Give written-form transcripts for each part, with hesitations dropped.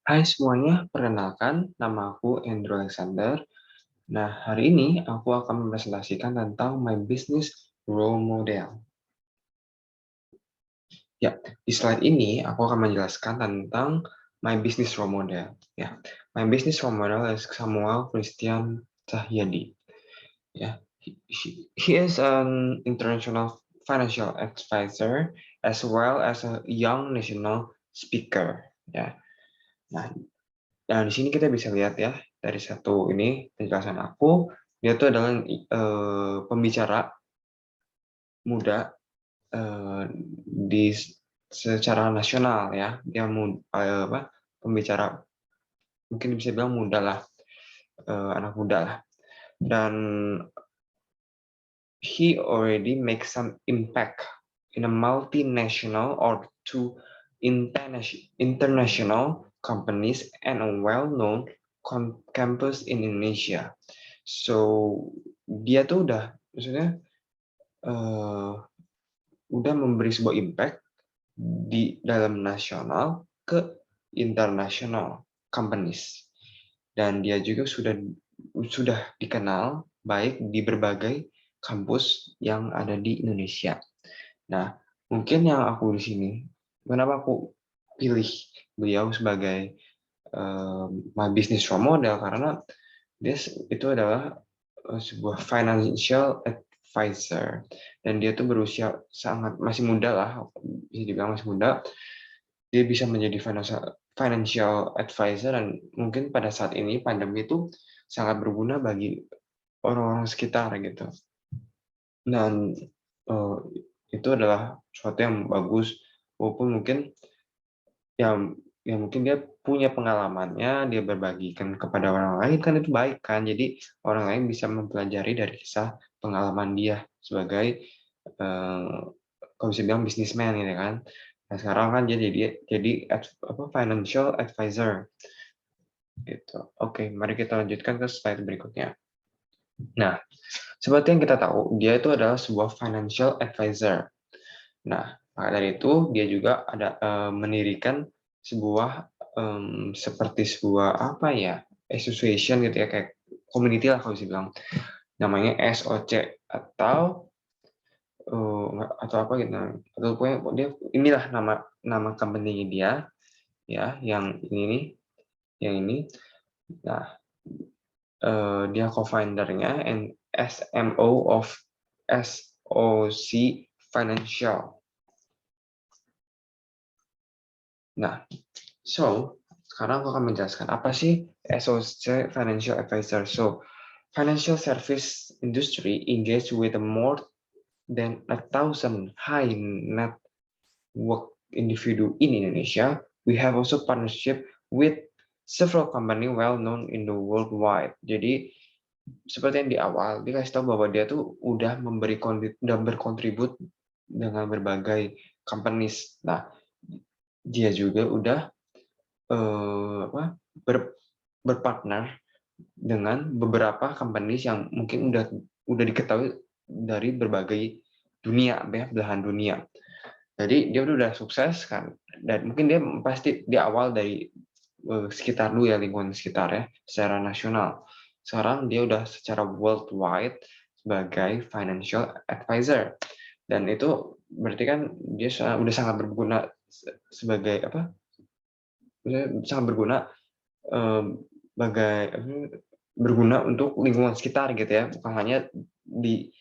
Hai semuanya, perkenalkan nama aku Andrew Alexander. Nah, hari ini aku akan mempresentasikan tentang my business role model. Ya, di slide ini aku akan menjelaskan tentang my business role model. Ya, my business role model is Samuel Christian Cahyadi. Ya, he is an international financial advisor as well as a young national speaker. Ya, nah Nah, di sini kita bisa lihat ya, dari satu ini penjelasan aku, dia itu adalah pembicara muda di secara nasional ya. Dia pembicara mungkin bisa bilang muda lah, anak muda lah. Dan he already make some impact in a multinational or to international companies and a well-known campus in Indonesia. So dia tuh maksudnya uh, udah memberi sebuah impact di dalam nasional ke international companies, dan dia juga sudah dikenal baik di berbagai kampus yang ada di Indonesia. Nah, mungkin yang aku di sini, kenapa aku pilih beliau sebagai my business role model, karena dia itu adalah sebuah financial advisor, dan dia tuh berusia sangat masih muda lah, bisa dibilang masih muda. Dia bisa menjadi financial advisor, dan mungkin pada saat ini pandemi itu sangat berguna bagi orang-orang sekitar gitu. Dan uh, itu adalah sesuatu yang bagus, walaupun mungkin yang mungkin dia punya pengalamannya, dia berbagikan kepada orang lain, kan itu baik kan. Jadi orang lain bisa mempelajari dari kisah pengalaman dia sebagai kalau bisa bilang bisnismen gitu kan. Nah, sekarang kan dia jadi financial advisor gitu. Oke, mari kita lanjutkan ke slide berikutnya. Nah, seperti yang kita tahu, dia itu adalah sebuah financial advisor. Nah, maka dari itu dia juga ada mendirikan sebuah seperti sebuah apa ya, association gitu ya, kayak community lah kalau bisa bilang, namanya SOC atau apa gitu, atau pokoknya dia inilah nama nama company-nya dia ya, yang ini nih, yang ini. Nah, dia co-foundernya and SMO of SOC Financial. Nah, sekarang aku akan menjelaskan apa sih SOC Financial Advisor. Financial service industry engage with more than 1,000 high net worth individu in Indonesia. We have also partnership with several company well known in the worldwide. Jadi seperti yang di awal dia kasih tahu bahwa dia tuh udah berkontribut dengan berbagai companies. Nah, dia juga udah berpartner dengan beberapa companies yang mungkin udah diketahui dari berbagai dunia, belahan dunia. Jadi dia udah sukses kan, dan mungkin dia pasti di awal dari sekitar dulu ya, lingkungan sekitar ya, secara nasional. Sekarang dia udah secara worldwide sebagai financial advisor, dan itu berarti kan dia udah sangat berguna sebagai apa? Sangat berguna sebagai berguna untuk lingkungan sekitar gitu ya, bukan hanya di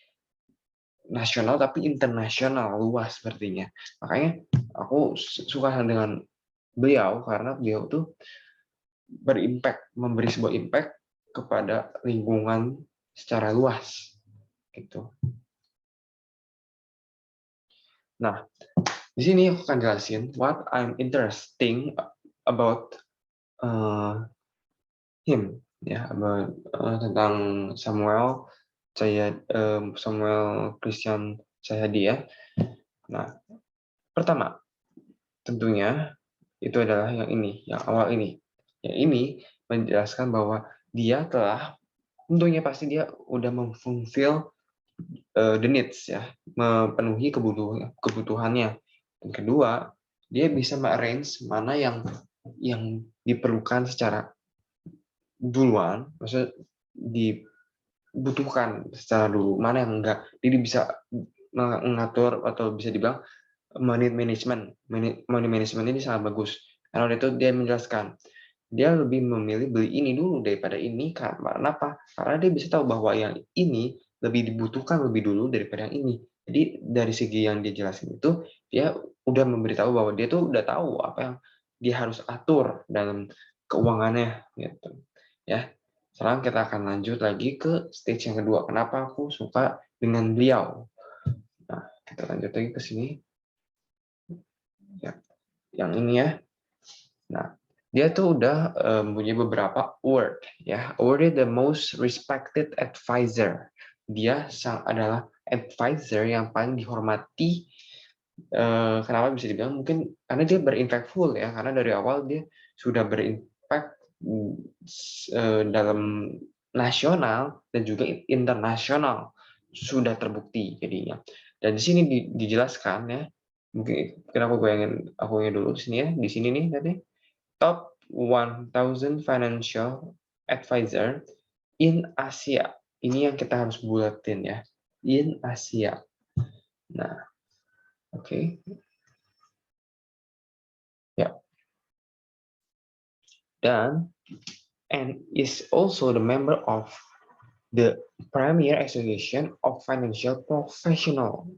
nasional tapi internasional, luas sepertinya. Makanya aku suka dengan beliau karena beliau tuh memberi sebuah impact kepada lingkungan secara luas gitu. Nah, di sini aku akan jelasin what I'm interesting about him ya, tentang Samuel Christian Cahyadi ya. Nah, pertama tentunya itu adalah yang ini, yang awal ini. Yang ini menjelaskan bahwa dia telah, tentunya pasti dia udah memfulfill the needs ya, memenuhi kebutuhannya. Dan kedua, dia bisa arrange mana yang yang diperlukan secara duluan, maksudnya dibutuhkan secara dulu, mana yang enggak. Jadi bisa mengatur atau bisa dibilang money management. Money management ini sangat bagus. Karena itu dia menjelaskan, dia lebih memilih beli ini dulu daripada ini. Karena apa? Karena dia bisa tahu bahwa yang ini lebih dibutuhkan lebih dulu daripada yang ini. Jadi dari segi yang dia jelasin itu, dia udah memberitahu bahwa dia tuh udah tahu apa yang dia harus atur dalam keuangannya gitu. Ya. Sekarang kita akan lanjut lagi ke stage yang kedua. Kenapa aku suka dengan beliau? Nah, kita lanjut lagi ke sini. Ya, yang ini ya. Nah, dia tuh udah punya beberapa award ya. Awarded the most respected advisor. Dia adalah advisor yang paling dihormati. Kenapa bisa dibilang? Mungkin karena dia berimpactful ya. Karena dari awal dia sudah berimpact dalam nasional dan juga internasional, sudah terbukti jadinya. Dan di sini dijelaskan ya. Mungkin kenapa aku ingin dulu sini ya. Di sini nih tadi top 1000 financial advisor in Asia. Ini yang kita harus bulatin ya. In Asia. Nah, oke. Okay. Ya. Dan and is also the member of the Premier Association of Financial Professional.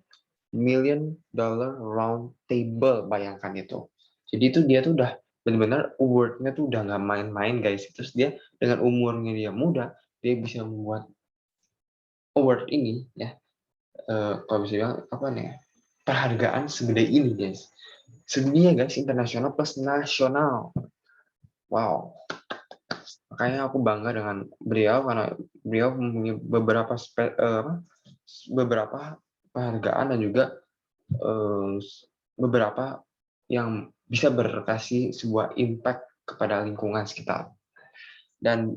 $1 million round table, bayangkan itu. Jadi itu dia tuh udah benar-benar award-nya tuh udah nggak main-main guys. Terus dia dengan umurnya dia muda, dia bisa membuat award ini ya. Kalau bisa bilang apa nih? Penghargaan segede ini guys. Sedunia guys, internasional plus nasional. Wow. Makanya aku bangga dengan beliau karena beliau mempunyai beberapa penghargaan dan juga beberapa yang bisa berkasih sebuah impact kepada lingkungan sekitar. Dan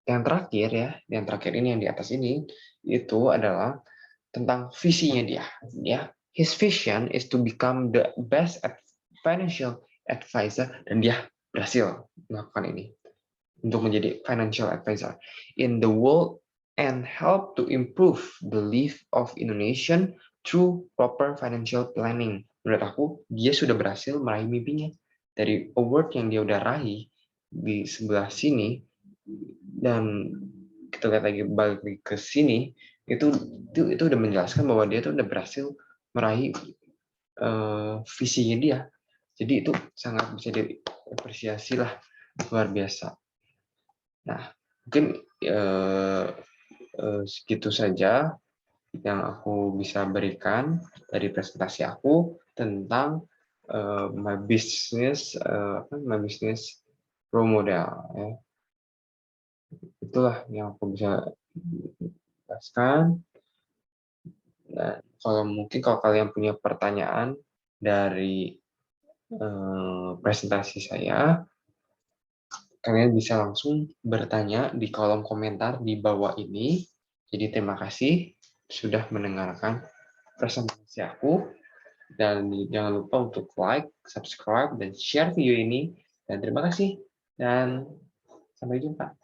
yang terakhir ya, yang terakhir ini yang di atas ini itu adalah tentang visinya dia. Ya, his vision is to become the best financial advisor dan dia berhasil melakukan ini untuk menjadi financial advisor in the world and help to improve the life of Indonesian through proper financial planning. Menurut aku, dia sudah berhasil meraih mimpinya. Dari award yang dia udah raih di sebelah sini, dan kita lihat lagi balik ke sini, itu udah menjelaskan bahwa dia tuh udah berhasil meraih visinya dia. Jadi itu sangat bisa diapresiasi lah, luar biasa. Nah, mungkin segitu saja yang aku bisa berikan dari presentasi aku tentang my business role model. Ya. Itulah yang aku bisa jelaskan. Nah, kalau kalian punya pertanyaan dari presentasi saya, kalian bisa langsung bertanya di kolom komentar di bawah ini. Jadi terima kasih sudah mendengarkan presentasi aku. Dan jangan lupa untuk like, subscribe, dan share video ini. Dan terima kasih. Dan sampai jumpa.